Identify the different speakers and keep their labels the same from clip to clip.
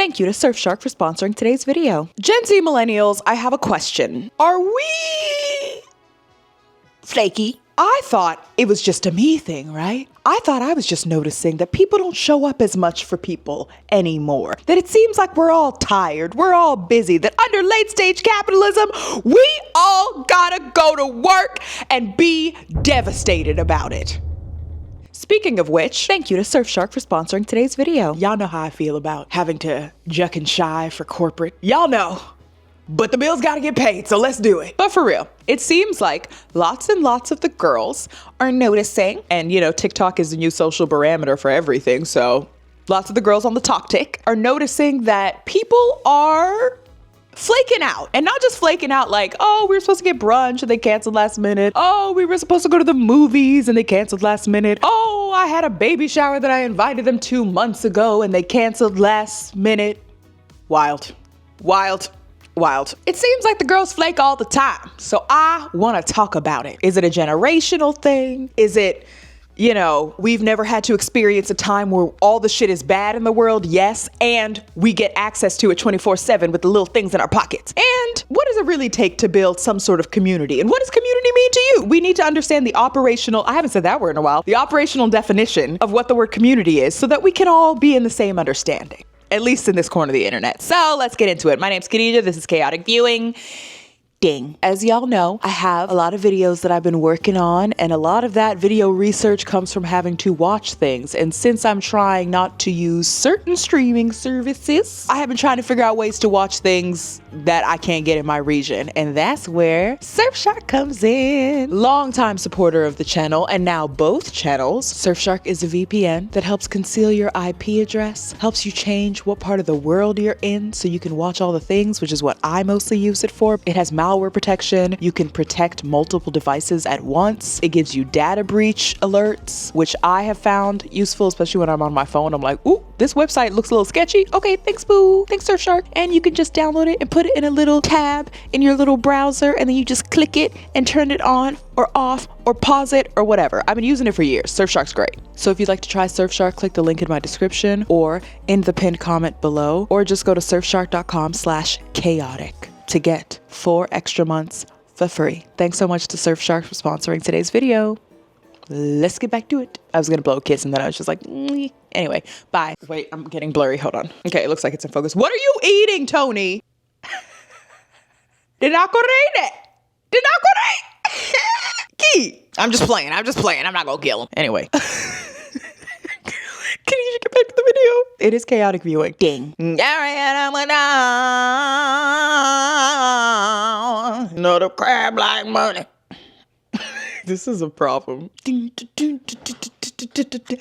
Speaker 1: Thank you to Surfshark for sponsoring today's video. Gen Z Millennials, I have a question. Are we flaky? I thought it was just a me thing, right? I thought I was just noticing that people don't show up as much for people anymore. That it seems like we're all tired, we're all busy, that under late stage capitalism, we all gotta go to work and be devastated about it. Speaking of which, thank you to Surfshark for sponsoring today's video. Y'all know how I feel about having to juck and shy for corporate. Y'all know. But the bills gotta get paid, so let's do it. But for real, it seems like lots and lots of the girls are noticing, and you know, TikTok is the new social barometer for everything, so lots of the girls on the TikTok are noticing that people are flaking out. And not just flaking out like, oh, we were supposed to get brunch and they canceled last minute. Oh, we were supposed to go to the movies and they canceled last minute. Oh, I had a baby shower that I invited them to months ago and they canceled last minute. Wild. It seems like the girls flake all the time. So I want to talk about it. Is it a generational thing? Is it, you know, we've never had to experience a time where all the shit is bad in the world? Yes. And we get access to it 24/7 with the little things in our pockets. And what does it really take to build some sort of community? And what does community mean to you? We need to understand the operational, I haven't said that word in a while, the operational definition of what the word community is so that we can all be in the same understanding. At least in this corner of the internet. So let's get into it. My name's Khadija. This is Chaotic Viewing. Ding. As y'all know, I have a lot of videos that I've been working on, and a lot of that video research comes from having to watch things. And since I'm trying not to use certain streaming services, I have been trying to figure out ways to watch things that I can't get in my region. And that's where Surfshark comes in. Longtime supporter of the channel, and now both channels. Surfshark is a VPN that helps conceal your IP address, helps you change what part of the world you're in so you can watch all the things, which is what I mostly use it for. It has malware protection. You can protect multiple devices at once. It gives you data breach alerts, which I have found useful, especially when I'm on my phone. I'm like, ooh, this website looks a little sketchy. Okay, thanks, boo. Thanks, Surfshark. And you can just download it and put it in a little tab in your little browser, and then you just click it and turn it on or off or pause it or whatever. I've been using it for years. Surfshark's great. So if you'd like to try Surfshark, click the link in my description or in the pinned comment below, or just go to surfshark.com/chaotic to get 4 extra months for free. Thanks so much to Surfshark for sponsoring today's video. Let's get back to it. I was gonna blow a kiss and then I was just like, anyway, bye. Wait, I'm getting blurry, hold on. Okay, it looks like it's in focus. What are you eating, Tony? Did not correct. Key. I'm just playing, I'm not gonna kill him. Anyway. Can you get back to the video? It is Chaotic Viewing. Ding. No, the crab like money. This is a problem.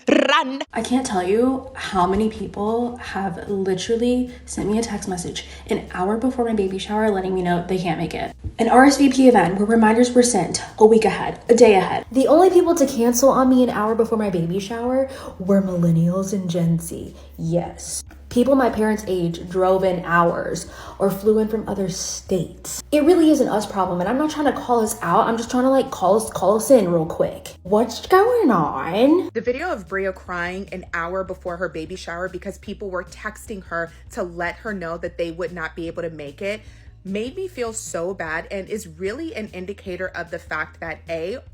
Speaker 1: Run.
Speaker 2: I can't tell you how many people have literally sent me a text message an hour before my baby shower letting me know they can't make it. An RSVP event where reminders were sent a week ahead, a day ahead. The only people to cancel on me an hour before my baby shower were Millennials and Gen Z. Yes. People my parents' age drove in hours or flew in from other states. It really is an us problem, and I'm not trying to call us out. I'm just trying to like call us in real quick. What's going on?
Speaker 3: The video of Bria crying an hour before her baby shower because people were texting her to let her know that they would not be able to make it made me feel so bad, and is really an indicator of the fact that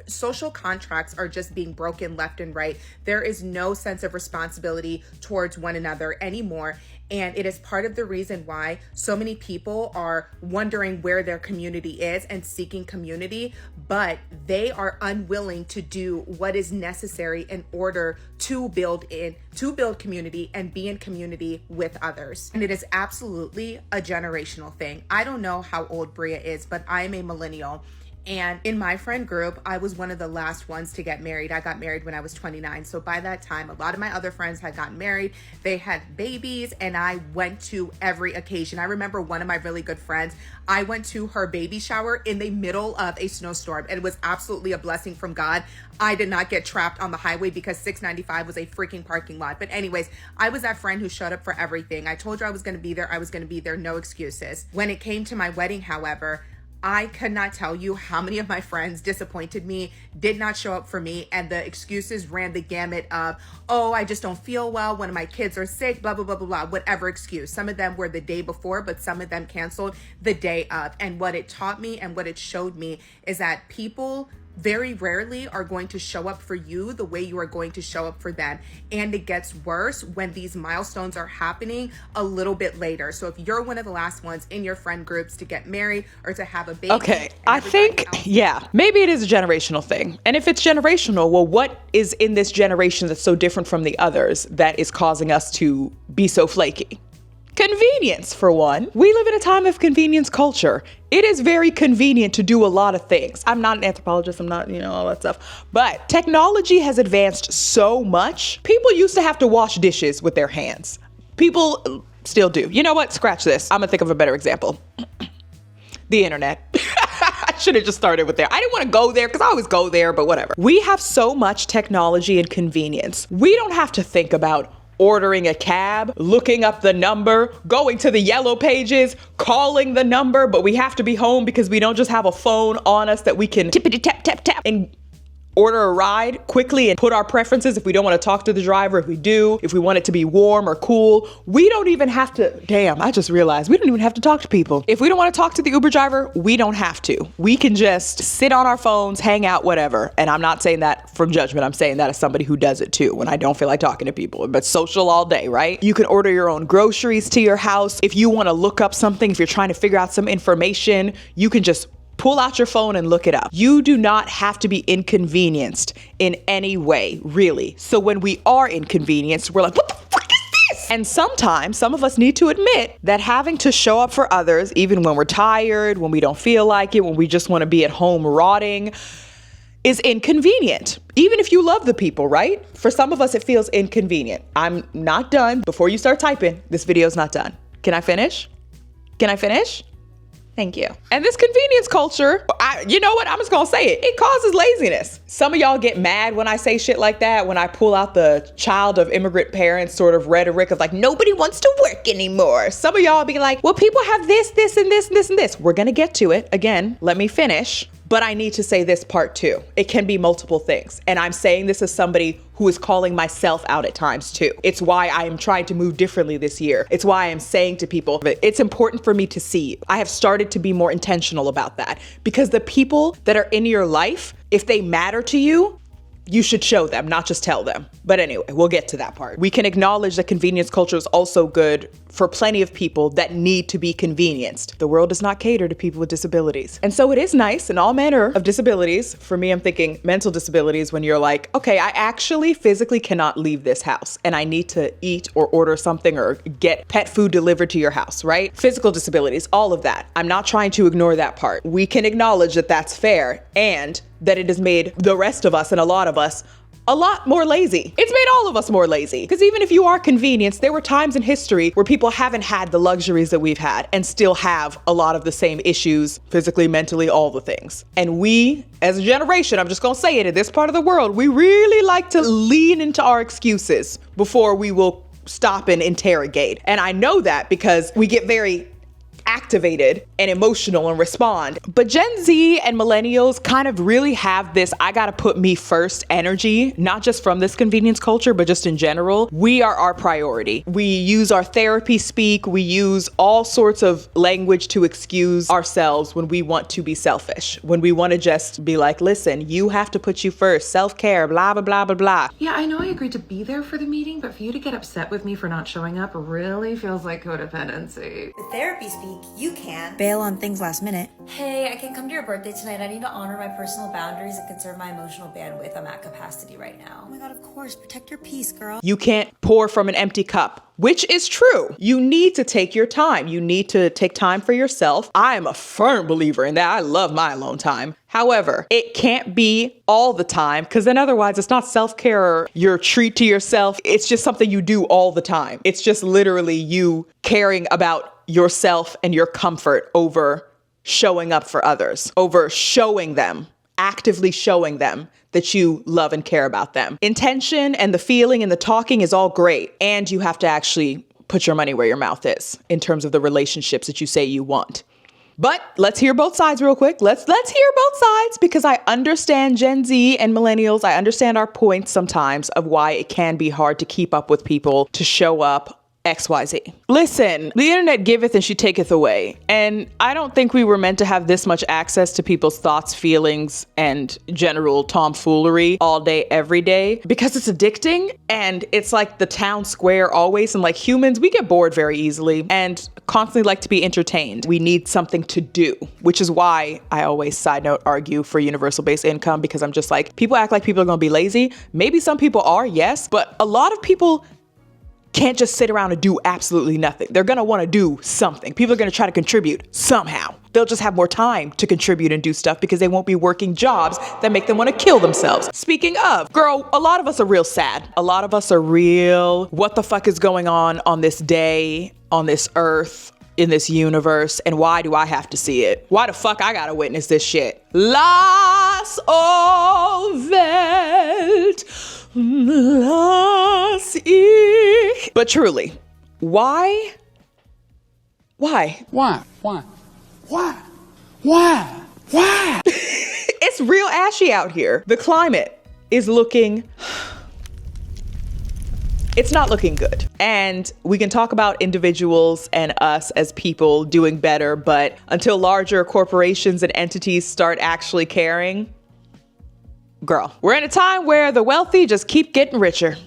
Speaker 3: social contracts are just being broken left and right. There is no sense of responsibility towards one another anymore. And it is part of the reason why so many people are wondering where their community is and seeking community, but they are unwilling to do what is necessary in order to build community and be in community with others. And it is absolutely a generational thing. I don't know how old Bria is, but I am a millennial. And in my friend group, I was one of the last ones to get married. I got married when I was 29. So by that time, a lot of my other friends had gotten married. They had babies, and I went to every occasion. I remember one of my really good friends, I went to her baby shower in the middle of a snowstorm, and it was absolutely a blessing from God. I did not get trapped on the highway because 695 was a freaking parking lot. But anyways, I was that friend who showed up for everything. I told you I was going to be there. I was going to be there. No excuses. When it came to my wedding, however, I cannot tell you how many of my friends disappointed me, did not show up for me, and the excuses ran the gamut of, oh, I just don't feel well, one of my kids are sick, blah, blah, blah, blah, blah, whatever excuse. Some of them were the day before, but some of them canceled the day of. And what it taught me and what it showed me is that people very rarely are going to show up for you the way you are going to show up for them. And it gets worse when these milestones are happening a little bit later. So if you're one of the last ones in your friend groups to get married or to have a baby.
Speaker 1: Okay, I think, maybe it is a generational thing. And if it's generational, well, what is in this generation that's so different from the others that is causing us to be so flaky? Convenience, for one. We live in a time of convenience culture. It is very convenient to do a lot of things. I'm not an anthropologist, I'm not, all that stuff. But technology has advanced so much. People used to have to wash dishes with their hands. People still do. You know what? Scratch this. I'm gonna think of a better example. The internet. I should have just started with there. I didn't want to go there because I always go there, but whatever. We have so much technology and convenience. We don't have to think about ordering a cab, looking up the number, going to the yellow pages, calling the number, but we have to be home because we don't just have a phone on us that we can tippity tap, tap, tap, and order a ride quickly and put our preferences if we don't want to talk to the driver. If we do, if we want it to be warm or cool, we don't even have to, I just realized we don't even have to talk to people. If we don't want to talk to the Uber driver, we don't have to. We can just sit on our phones, hang out, whatever. And I'm not saying that from judgment. I'm saying that as somebody who does it too when I don't feel like talking to people, but social all day, right? You can order your own groceries to your house. If you want to look up something, if you're trying to figure out some information, you can just pull out your phone and look it up. You do not have to be inconvenienced in any way, really. So when we are inconvenienced, we're like, what the fuck is this? And sometimes some of us need to admit that having to show up for others, even when we're tired, when we don't feel like it, when we just want to be at home rotting, is inconvenient. Even if you love the people, right? For some of us, it feels inconvenient. I'm not done. Before you start typing, this video's not done. Can I finish? Can I finish? Thank you. And this convenience culture, you know what? I'm just gonna say it. It causes laziness. Some of y'all get mad when I say shit like that, when I pull out the child of immigrant parents sort of rhetoric of like, nobody wants to work anymore. Some of y'all be like, well, people have this, this, and this, and this, and this. We're gonna get to it. Again, let me finish. But I need to say this part too. It can be multiple things. And I'm saying this as somebody who is calling myself out at times too. It's why I am trying to move differently this year. It's why I'm saying to people, it's important for me to see you. I have started to be more intentional about that because the people that are in your life, if they matter to you, you should show them, not just tell them. But anyway, we'll get to that part. We can acknowledge that convenience culture is also good for plenty of people that need to be convenienced. The world does not cater to people with disabilities. And so it is nice in all manner of disabilities. For me, I'm thinking mental disabilities when you're like, okay, I actually physically cannot leave this house and I need to eat or order something or get pet food delivered to your house, right? Physical disabilities, all of that. I'm not trying to ignore that part. We can acknowledge that that's fair and that it has made the rest of us and a lot of us a lot more lazy. It's made all of us more lazy. Because even if you are convenienced, there were times in history where people haven't had the luxuries that we've had and still have a lot of the same issues, physically, mentally, all the things. And we, as a generation, I'm just gonna say it, in this part of the world, we really like to lean into our excuses before we will stop and interrogate. And I know that because we get very activated and emotional and respond. But Gen Z and millennials kind of really have this I gotta put me first energy, not just from this convenience culture, but just in general. We are our priority. We use our therapy speak. We use all sorts of language to excuse ourselves when we want to be selfish, when we want to just be like, listen, you have to put you first, self-care, blah, blah, blah, blah, blah.
Speaker 4: Yeah, I know I agreed to be there for the meeting, but for you to get upset with me for not showing up really feels like codependency.
Speaker 5: The therapy speak, you can bail on things last minute.
Speaker 6: Hey, I can't come to your birthday tonight. I need to honor my personal boundaries and conserve my emotional bandwidth. I'm at capacity right now.
Speaker 5: Oh my god, of course. Protect your peace, girl.
Speaker 1: You can't pour from an empty cup, which is true. You need to take your time. You need to take time for yourself. I am a firm believer in that. I love my alone time. However, it can't be all the time because then otherwise it's not self-care or your treat to yourself. It's just something you do all the time. It's just literally you caring about yourself and your comfort over showing up for others, over showing them, actively showing them that you love and care about them. Intention and the feeling and the talking is all great. And you have to actually put your money where your mouth is in terms of the relationships that you say you want. But let's hear both sides real quick. Let's hear both sides, because I understand Gen Z and millennials. I understand our points sometimes of why it can be hard to keep up with people, to show up, XYZ. Listen, the internet giveth and she taketh away. And I don't think we were meant to have this much access to people's thoughts, feelings, and general tomfoolery all day, every day, because it's addicting and it's like the town square always. And like humans, we get bored very easily and constantly like to be entertained. We need something to do, which is why I always, side note, argue for universal basic income, because I'm just like, people act like people are gonna be lazy. Maybe some people are, yes, but a lot of people can't just sit around and do absolutely nothing. They're gonna wanna do something. People are gonna try to contribute somehow. They'll just have more time to contribute and do stuff because they won't be working jobs that make them wanna kill themselves. Speaking of, girl, a lot of us are real sad. A lot of us are real, what the fuck is going on this day, on this earth, in this universe, and why do I have to see it? Why the fuck I gotta witness this shit? Las Welt. But truly, why? It's real ashy out here. The climate is looking, it's not looking good. And we can talk about individuals and us as people doing better, but until larger corporations and entities start actually caring, girl, we're in a time where the wealthy just keep getting richer.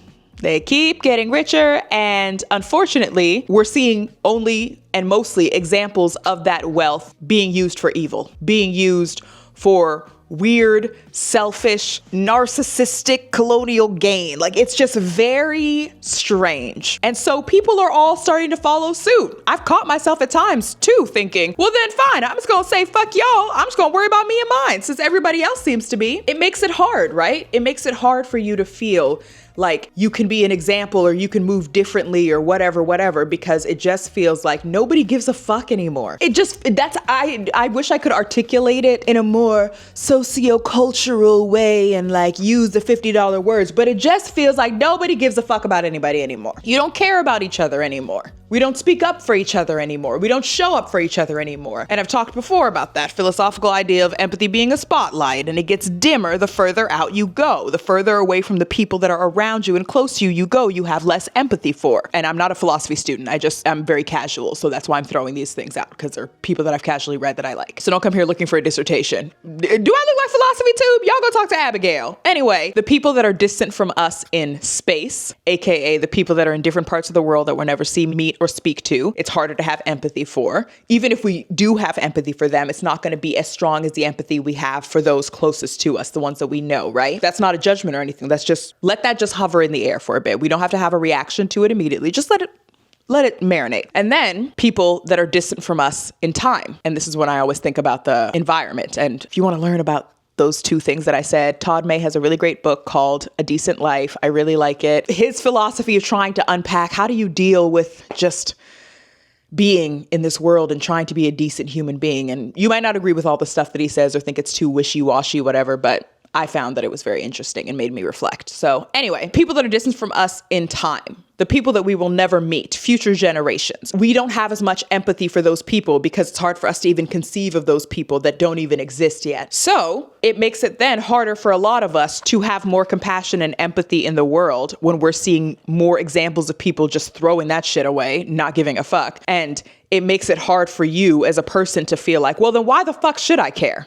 Speaker 1: They keep getting richer, and unfortunately, we're seeing only and mostly examples of that wealth being used for evil, being used for weird, selfish, narcissistic colonial gain. Like, it's just very strange. And so people are all starting to follow suit. I've caught myself at times too thinking, well then fine, I'm just gonna say fuck y'all. I'm just gonna worry about me and mine since everybody else seems to be. It makes it hard, right? It makes it hard for you to feel like you can be an example or you can move differently or whatever, because it just feels like nobody gives a fuck anymore. I wish I could articulate it in a more socio-cultural way and like use the $50 words, but it just feels like nobody gives a fuck about anybody anymore. You don't care about each other anymore. We don't speak up for each other anymore. We don't show up for each other anymore. And I've talked before about that philosophical idea of empathy being a spotlight, and it gets dimmer the further out you go. The further away from the people that are around you and close to you go, you have less empathy for. And I'm not a philosophy student. I'm very casual. So that's why I'm throwing these things out, because they're people that I've casually read that I like. So don't come here looking for a dissertation. Do I look like Philosophy Tube? Y'all go talk to Abigail. Anyway, the people that are distant from us in space, aka the people that are in different parts of the world that we'll never see, meet, or speak to, it's harder to have empathy for. Even if we do have empathy for them, it's not going to be as strong as the empathy we have for those closest to us, the ones that we know, right? That's not a judgment or anything. That's just, let that just hover in the air for a bit. We don't have to have a reaction to it immediately. Just let it marinate. And then people that are distant from us in time. And this is when I always think about the environment. And if you want to learn about those two things that I said, Todd May has a really great book called A Decent Life. I really like it. His philosophy of trying to unpack, how do you deal with just being in this world and trying to be a decent human being? And you might not agree with all the stuff that he says or think it's too wishy-washy, whatever, but I found that it was very interesting and made me reflect. So anyway, people that are distant from us in time, the people that we will never meet, future generations, we don't have as much empathy for those people because it's hard for us to even conceive of those people that don't even exist yet. So it makes it then harder for a lot of us to have more compassion and empathy in the world when we're seeing more examples of people just throwing that shit away, not giving a fuck. And it makes it hard for you as a person to feel like, well, then why the fuck should I care?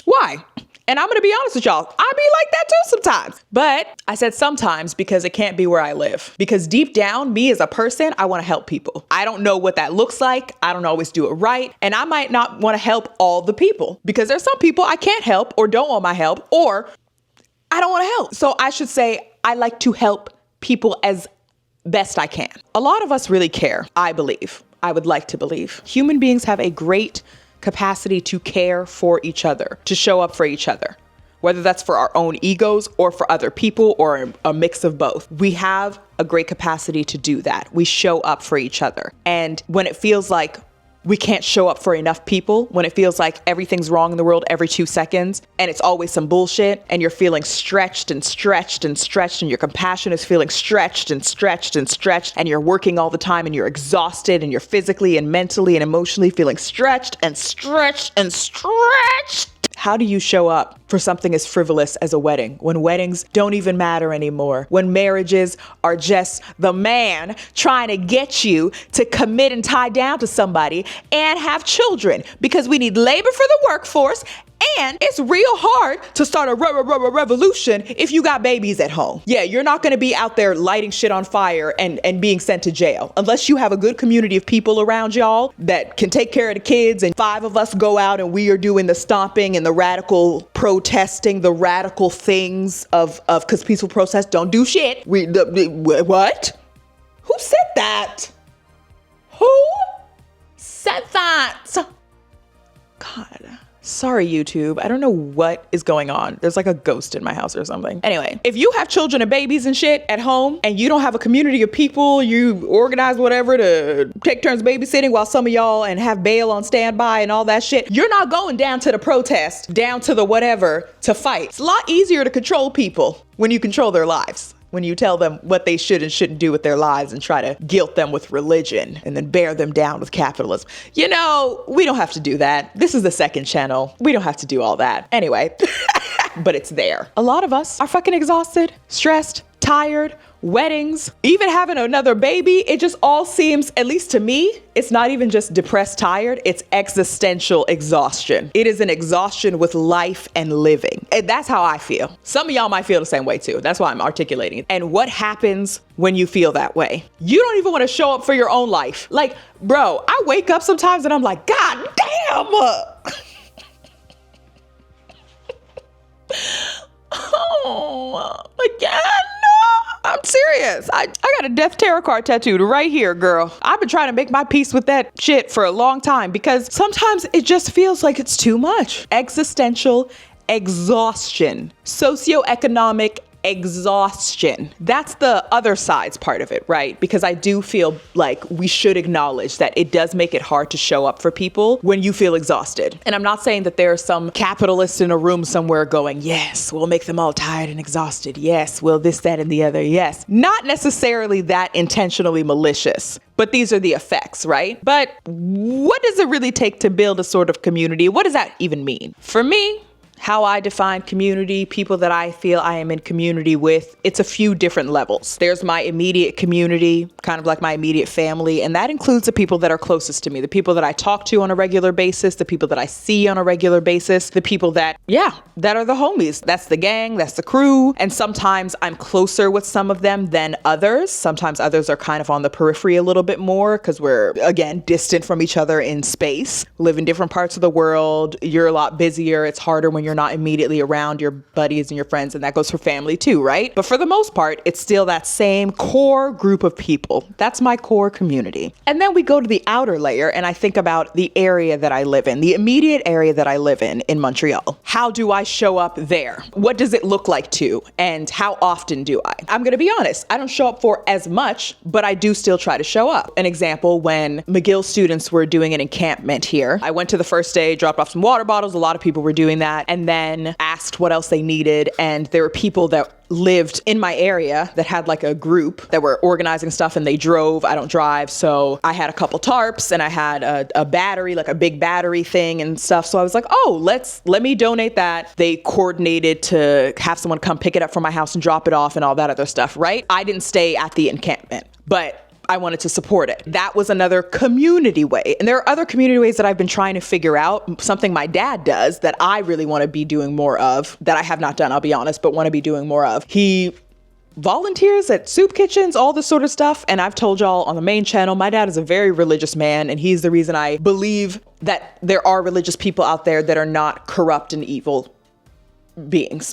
Speaker 1: Why? And I'm going to be honest with y'all, I be like that too sometimes. But I said sometimes because it can't be where I live. Because deep down, me as a person, I want to help people. I don't know what that looks like. I don't always do it right. And I might not want to help all the people because there's some people I can't help or don't want my help, or I don't want to help. So I should say I like to help people as best I can. A lot of us really care, I believe. I would like to believe. Human beings have a great capacity to care for each other, to show up for each other, whether that's for our own egos or for other people or a mix of both. We have a great capacity to do that. We show up for each other. And when it feels like we can't show up for enough people when it feels like everything's wrong in the world every 2 seconds and it's always some bullshit and you're feeling stretched and stretched and stretched and your compassion is feeling stretched and stretched and stretched and you're working all the time and you're exhausted and you're physically and mentally and emotionally feeling stretched and stretched and stretched. How do you show up for something as frivolous as a wedding when weddings don't even matter anymore? When marriages are just the man trying to get you to commit and tie down to somebody and have children because we need labor for the workforce. And it's real hard to start a revolution if you got babies at home. Yeah, you're not going to be out there lighting shit on fire and being sent to jail unless you have a good community of people around y'all that can take care of the kids. And 5 of us go out and we are doing the stomping and the radical protesting, the radical things of because peaceful protests don't do shit. What? Who said that? Who said that? God. Sorry, YouTube. I don't know what is going on. There's like a ghost in my house or something. Anyway, if you have children and babies and shit at home and you don't have a community of people, you organize whatever to take turns babysitting while some of y'all and have bail on standby and all that shit, you're not going down to the protest, down to the whatever to fight. It's a lot easier to control people when you control their lives. When you tell them what they should and shouldn't do with their lives and try to guilt them with religion and then bear them down with capitalism. You know, we don't have to do that. This is the second channel. We don't have to do all that. Anyway, but it's there. A lot of us are fucking exhausted, stressed, tired, weddings, even having another baby. It just all seems, at least to me, it's not even just depressed, tired. It's existential exhaustion. It is an exhaustion with life and living. And that's how I feel. Some of y'all might feel the same way too. That's why I'm articulating it. And what happens when you feel that way? You don't even want to show up for your own life. Like, bro, I wake up sometimes and I'm like, God damn. Oh, again? I'm serious. I got a death tarot card tattooed right here, girl. I've been trying to make my peace with that shit for a long time because sometimes it just feels like it's too much. Existential exhaustion, socioeconomic exhaustion. That's the other side's part of it, right? Because I do feel like we should acknowledge that it does make it hard to show up for people when you feel exhausted. And I'm not saying that there are some capitalists in a room somewhere going, yes, we'll make them all tired and exhausted. Yes, we'll this, that, and the other. Yes. Not necessarily that intentionally malicious, but these are the effects, right? But what does it really take to build a sort of community? What does that even mean? For me, how I define community, people that I feel I am in community with, it's a few different levels. There's my immediate community, kind of like my immediate family, and that includes the people that are closest to me, the people that I talk to on a regular basis, the people that I see on a regular basis, the people that are the homies. That's the gang, that's the crew, and sometimes I'm closer with some of them than others. Sometimes others are kind of on the periphery a little bit more because we're, again, distant from each other in space, live in different parts of the world. You're a lot busier. It's harder when you're not immediately around your buddies and your friends, and that goes for family too, right? But for the most part, it's still that same core group of people. That's my core community. And then we go to the outer layer, and I think about the area that I live in, the immediate area that I live in Montreal. How do I show up there? What does it look like to? And how often do I? I'm gonna be honest, I don't show up for as much, but I do still try to show up. An example, when McGill students were doing an encampment here, I went to the first day, dropped off some water bottles. A lot of people were doing that. And then asked what else they needed. And there were people that lived in my area that had like a group that were organizing stuff, and they drove. I don't drive. So I had a couple tarps and I had a battery, like a big battery thing and stuff. So I was like, oh, let me donate that. They coordinated to have someone come pick it up from my house and drop it off and all that other stuff, right? I didn't stay at the encampment, but I wanted to support it. That was another community way. And there are other community ways that I've been trying to figure out. Something my dad does that I really want to be doing more of, that I have not done, I'll be honest, but want to be doing more of. He volunteers at soup kitchens, all this sort of stuff. And I've told y'all on the main channel, my dad is a very religious man, and he's the reason I believe that there are religious people out there that are not corrupt and evil beings,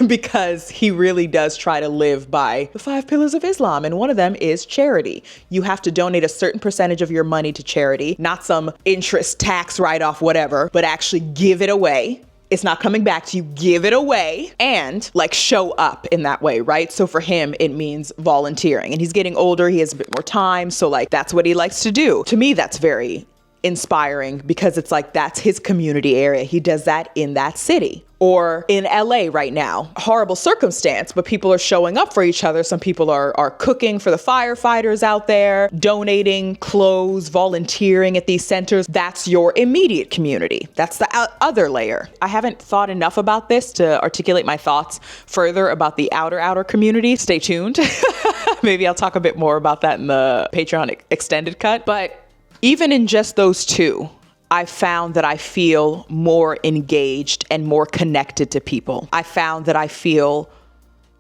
Speaker 1: because he really does try to live by the 5 pillars of Islam, and one of them is charity. You have to donate a certain percentage of your money to charity, not some interest, tax write-off, whatever, but actually give it away. It's not coming back to you. Give it away and like show up in that way, right? So for him, it means volunteering, and he's getting older. He has a bit more time. So like that's what he likes to do. To me, that's very inspiring because it's like, that's his community area. He does that in that city. Or in LA right now, horrible circumstance, but people are showing up for each other. Some people are cooking for the firefighters out there, donating clothes, volunteering at these centers. That's your immediate community. That's the other layer. I haven't thought enough about this to articulate my thoughts further about the outer community. Stay tuned. Maybe I'll talk a bit more about that in the Patreon extended cut. But even in just those two, I found that I feel more engaged and more connected to people. I found that I feel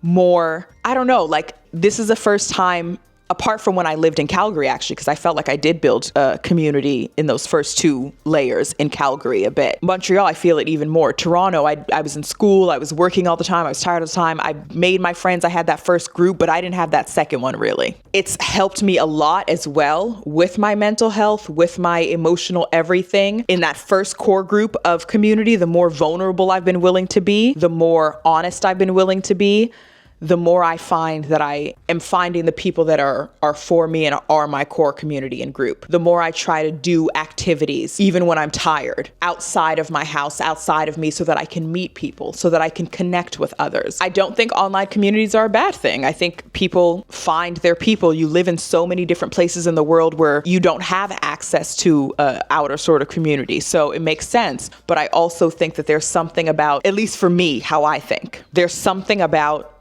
Speaker 1: more, I don't know, like this is the first time, apart from when I lived in Calgary, actually, because I felt like I did build a community in those first two layers in Calgary a bit. Montreal, I feel it even more. Toronto, I was in school, I was working all the time, I was tired all the time. I made my friends, I had that first group, but I didn't have that second one really. It's helped me a lot as well with my mental health, with my emotional everything. In that first core group of community, the more vulnerable I've been willing to be, the more honest I've been willing to be, the more I find that I am finding the people that are for me and are my core community and group. The more I try to do activities, even when I'm tired, outside of my house, outside of me, so that I can meet people, so that I can connect with others. I don't think online communities are a bad thing. I think people find their people. You live in so many different places in the world where you don't have access to an outer sort of community. So it makes sense. But I also think that there's something about, at least for me, how I think, there's something about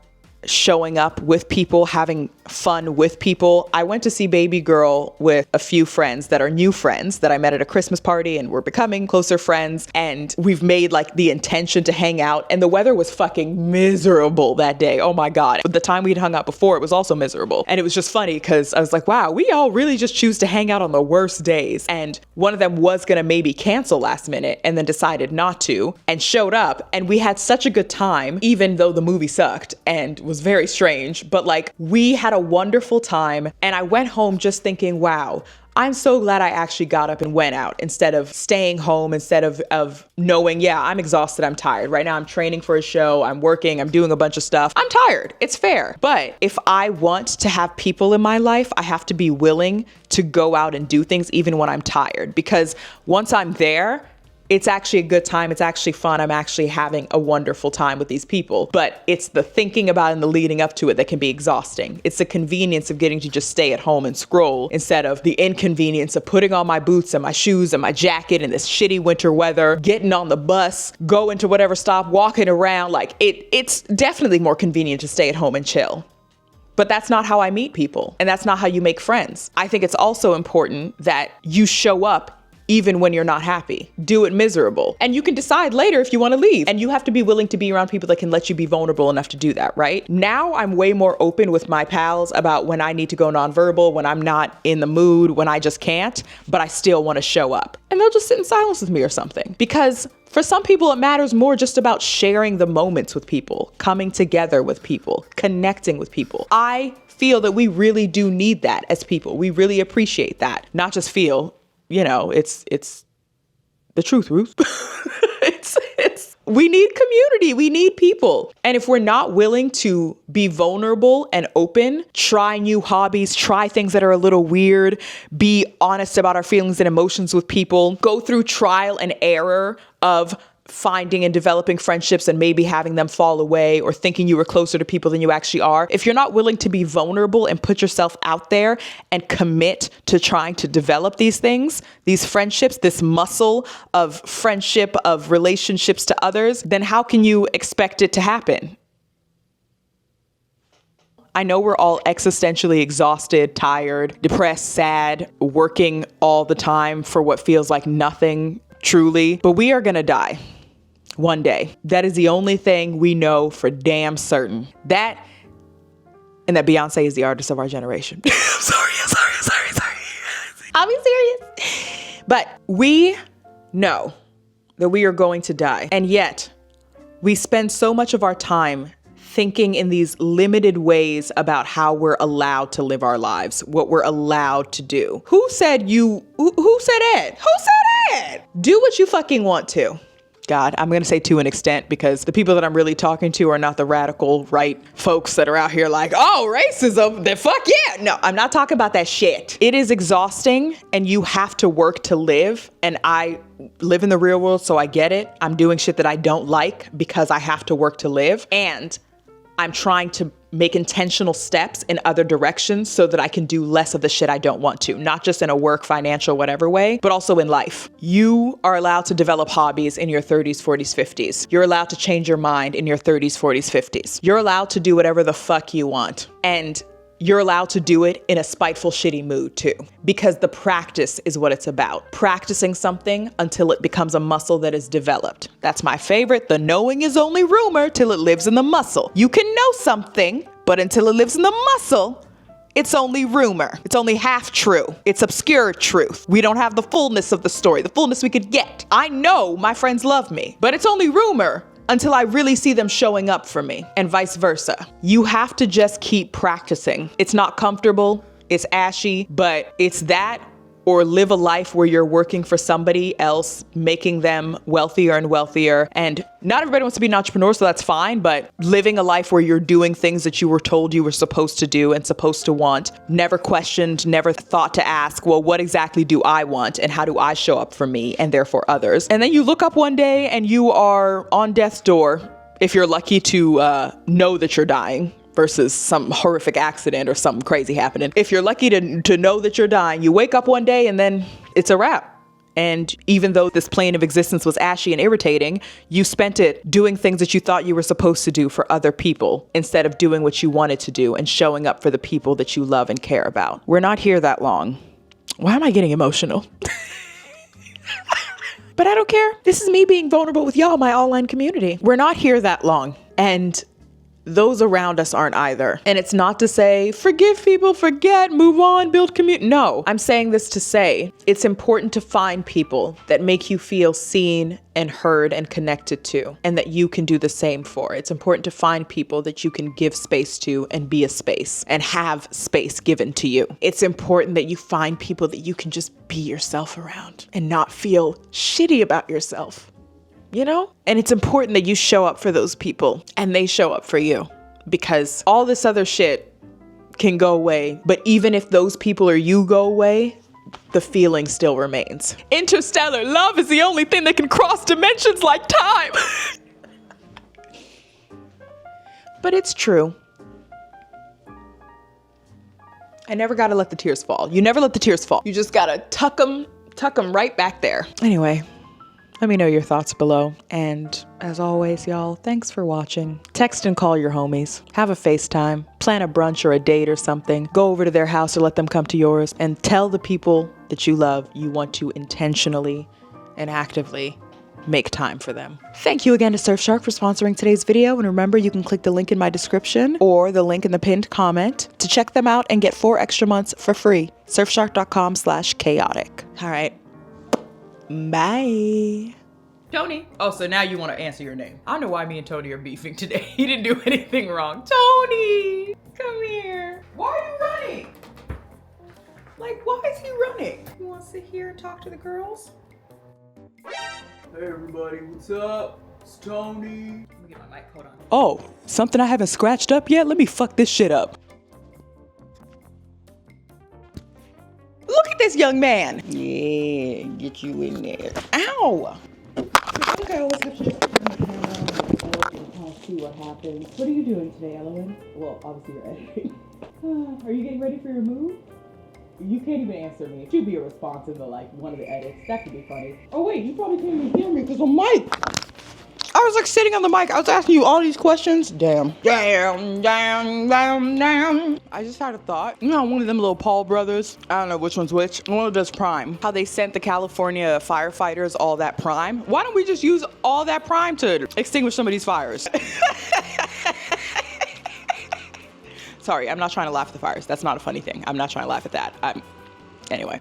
Speaker 1: showing up with people, having fun with people. I went to see Baby Girl with a few friends that are new friends that I met at a Christmas party, and we're becoming closer friends, and we've made like the intention to hang out, and the weather was fucking miserable that day. Oh my God. The time we'd hung out before, it was also miserable. And it was just funny because I was like, wow, we all really just choose to hang out on the worst days. And one of them was gonna maybe cancel last minute and then decided not to and showed up, and we had such a good time, even though the movie sucked and was very strange, but like we had a wonderful time. And I went home just thinking, wow, I'm so glad I actually got up and went out instead of staying home, instead of knowing, yeah, I'm exhausted, I'm tired. Right now I'm training for a show, I'm working, I'm doing a bunch of stuff. I'm tired, it's fair. But if I want to have people in my life, I have to be willing to go out and do things even when I'm tired, because once I'm there, it's actually a good time. It's actually fun. I'm actually having a wonderful time with these people. But it's the thinking about it and the leading up to it that can be exhausting. It's the convenience of getting to just stay at home and scroll instead of the inconvenience of putting on my boots and my shoes and my jacket in this shitty winter weather, getting on the bus, going to whatever stop, walking around. Like it's definitely more convenient to stay at home and chill. But that's not how I meet people. And that's not how you make friends. I think it's also important that you show up even when you're not happy. Do it miserable. And you can decide later if you want to leave. And you have to be willing to be around people that can let you be vulnerable enough to do that, right? Now I'm way more open with my pals about when I need to go nonverbal, when I'm not in the mood, when I just can't, but I still want to show up. And they'll just sit in silence with me or something. Because for some people, it matters more just about sharing the moments with people, coming together with people, connecting with people. I feel that we really do need that as people. We really appreciate that. Not just feel, you know, it's the truth, Ruth. We need community. We need people. And if we're not willing to be vulnerable and open, try new hobbies, try things that are a little weird, be honest about our feelings and emotions with people, go through trial and error of finding and developing friendships and maybe having them fall away or thinking you were closer to people than you actually are. If you're not willing to be vulnerable and put yourself out there and commit to trying to develop these things, these friendships, this muscle of friendship, of relationships to others, then how can you expect it to happen? I know we're all existentially exhausted, tired, depressed, sad, working all the time for what feels like nothing truly, but we are gonna die one day. That is the only thing we know for damn certain. That, and that Beyonce is the artist of our generation. Sorry. I'll be serious. But we know that we are going to die. And yet we spend so much of our time thinking in these limited ways about how we're allowed to live our lives, what we're allowed to do. Who said it? Who said it? Do what you fucking want to. God, I'm going to say to an extent, because the people that I'm really talking to are not the radical right folks that are out here like, oh, racism, then fuck yeah. No, I'm not talking about that shit. It is exhausting and you have to work to live. And I live in the real world, so I get it. I'm doing shit that I don't like because I have to work to live. And I'm trying to make intentional steps in other directions so that I can do less of the shit I don't want to, not just in a work, financial, whatever way, but also in life. You are allowed to develop hobbies in your 30s, 40s, 50s. You're allowed to change your mind in your 30s, 40s, 50s. You're allowed to do whatever the fuck you want. And you're allowed to do it in a spiteful, shitty mood too, because the practice is what it's about. Practicing something until it becomes a muscle that is developed. That's my favorite. The knowing is only rumor till it lives in the muscle. You can know something, but until it lives in the muscle, it's only rumor. It's only half true. It's obscure truth. We don't have the fullness of the story, the fullness we could get. I know my friends love me, but it's only rumor until I really see them showing up for me, and vice versa. You have to just keep practicing. It's not comfortable, it's ashy, but it's that or live a life where you're working for somebody else, making them wealthier and wealthier. And not everybody wants to be an entrepreneur, so that's fine, but living a life where you're doing things that you were told you were supposed to do and supposed to want, never questioned, never thought to ask, well, what exactly do I want and how do I show up for me and therefore others? And then you look up one day and you are on death's door, if you're lucky to know that you're dying, versus some horrific accident or something crazy happening. If you're lucky to know that you're dying, you wake up one day and then it's a wrap. And even though this plane of existence was ashy and irritating, you spent it doing things that you thought you were supposed to do for other people instead of doing what you wanted to do and showing up for the people that you love and care about. We're not here that long. Why am I getting emotional? But I don't care. This is me being vulnerable with y'all, my online community. We're not here that long. And those around us aren't either. And it's not to say, forgive people, forget, move on, build community. No, I'm saying this to say it's important to find people that make you feel seen and heard and connected to, and that you can do the same for. It's important to find people that you can give space to and be a space and have space given to you. It's important that you find people that you can just be yourself around and not feel shitty about yourself. You know? And it's important that you show up for those people and they show up for you, because all this other shit can go away. But even if those people or you go away, the feeling still remains. Interstellar love is the only thing that can cross dimensions like time. But it's true. I never gotta let the tears fall. You never let the tears fall. You just gotta tuck them right back there. Anyway. Let me know your thoughts below. And as always, y'all, thanks for watching. Text and call your homies. Have a FaceTime. Plan a brunch or a date or something. Go over to their house or let them come to yours. And tell the people that you love you want to intentionally and actively make time for them. Thank you again to Surfshark for sponsoring today's video. And remember, you can click the link in my description or the link in the pinned comment to check them out and get 4 extra months for free. Surfshark.com/chaotic. All right. Bye. Tony. Oh, so now you want to answer your name. I don't know why me and Tony are beefing today. He didn't do anything wrong. Tony, come here. Why are you running? Like, why is he running? You want to sit here and talk to the girls? Hey everybody, what's up? It's Tony. Let me get my mic, hold on. Oh, something I haven't scratched up yet? Let me fuck this shit up. Look at this young man. Yeah, get you in there. Ow. Okay, let's get you see what happens. What are you doing today, Ellen? Well, obviously you're editing. Are you getting ready for your move? You can't even answer me. It should be a response in the, like, one of the edits. That could be funny. Oh wait, you probably can't even hear me because I'm mic. I was like sitting on the mic. I was asking you all these questions. Damn. I just had a thought. You know, one of them little Paul brothers. I don't know which one's which. One of those Prime. How they sent the California firefighters all that Prime. Why don't we just use all that Prime to extinguish some of these fires? Sorry, I'm not trying to laugh at the fires. That's not a funny thing. I'm not trying to laugh at that. Anyway.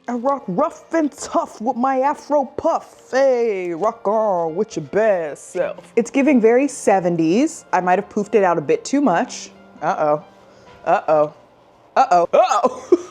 Speaker 1: I rock rough and tough with my Afro puff. Hey, rock on with your best self. It's giving very 70s. I might have poofed it out a bit too much. Uh-oh. Uh-oh. Uh-oh. Uh-oh.